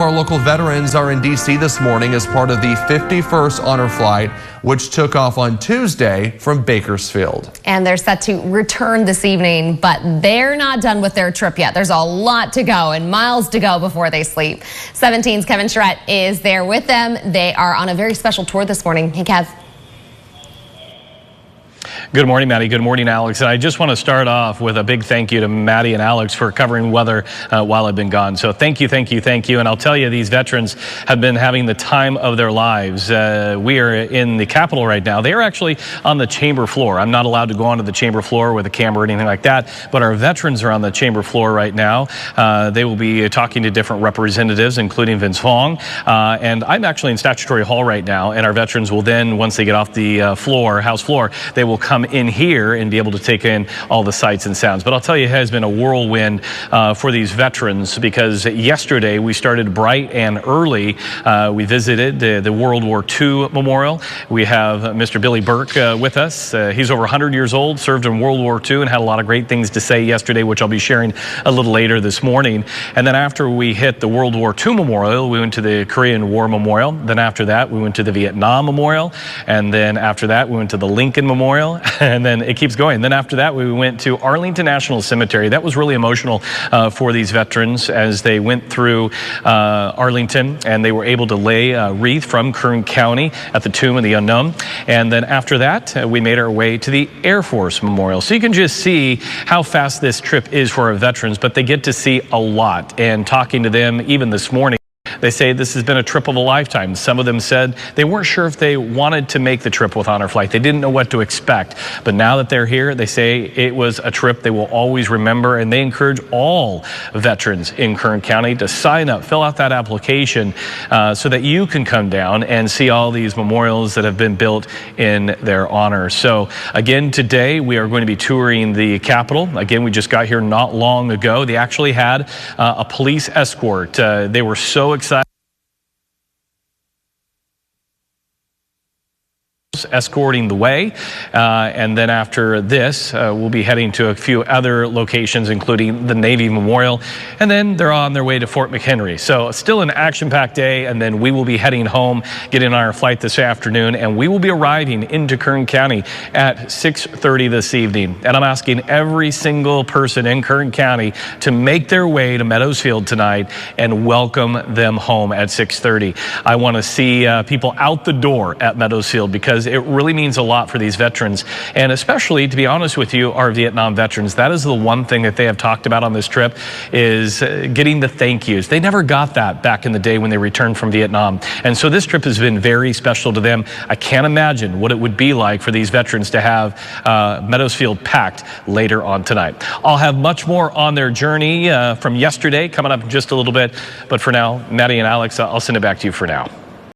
Our local veterans are in D.C. this morning as part of the 51st Honor Flight, which took off on Tuesday from Bakersfield. And they're set to return this evening, but they're not done with their trip yet. There's a lot to go and miles to go before they sleep. 17's Kevin Charette is there with them. They are on a very special tour this morning. Hey, Kev. Good morning, Maddie. Good morning, Alex. And I just want to start off with a big thank you to Maddie and Alex for covering weather while I've been gone. So thank you, thank you, thank you. And I'll tell you, these veterans have been having the time of their lives. We are in the Capitol right now. They are actually on the chamber floor. I'm not allowed to go onto the chamber floor with a camera or anything like that, but our veterans are on the chamber floor right now. They will be talking to different representatives, including Vince Vaughn. And I'm actually in Statutory Hall right now, and our veterans will then, once they get off the floor, House floor, they will come in here and be able to take in all the sights and sounds. But I'll tell you, it has been a whirlwind for these veterans, because yesterday we started bright and early. We visited the World War II Memorial. We have Mr. Billy Burke with us. He's over 100 years old, served in World War II, and had a lot of great things to say yesterday, which I'll be sharing a little later this morning. And then after we hit the World War II Memorial, we went to the Korean War Memorial. Then after that, we went to the Vietnam Memorial. And then after that, we went to the Lincoln Memorial. And then it keeps going. Then after that, we went to Arlington National Cemetery. That was really emotional for these veterans as they went through Arlington, and they were able to lay a wreath from Kern County at the Tomb of the Unknown. And then after that, we made our way to the Air Force Memorial. So you can just see how fast this trip is for our veterans, but they get to see a lot. And talking to them even this morning, they say this has been a trip of a lifetime. Some of them said they weren't sure if they wanted to make the trip with Honor Flight. They didn't know what to expect. But now that they're here, they say it was a trip they will always remember. And they encourage all veterans in Kern County to sign up, fill out that application so that you can come down and see all these memorials that have been built in their honor. So again, today we are going to be touring the Capitol. Again, we just got here not long ago. They actually had a police escort. They were so excited. Escorting the way, and then after this we'll be heading to a few other locations, including the Navy Memorial, and then they're on their way to Fort McHenry. So still an action-packed day, and then we will be heading home, getting on our flight this afternoon, and we will be arriving into Kern County at 6:30 this evening. And I'm asking every single person in Kern County to make their way to Meadowsfield tonight and welcome them home at 6:30. I want to see people out the door at Meadowsfield, because it really means a lot for these veterans, and especially, to be honest with you, our Vietnam veterans. That is the one thing that they have talked about on this trip, is getting the thank yous. They never got that back in the day when they returned from Vietnam, and so this trip has been very special to them. I can't imagine what it would be like for these veterans to have Meadowsfield packed later on tonight. I'll have much more on their journey from yesterday coming up in just a little bit, but for now, Maddie and Alex, I'll send it back to you for now.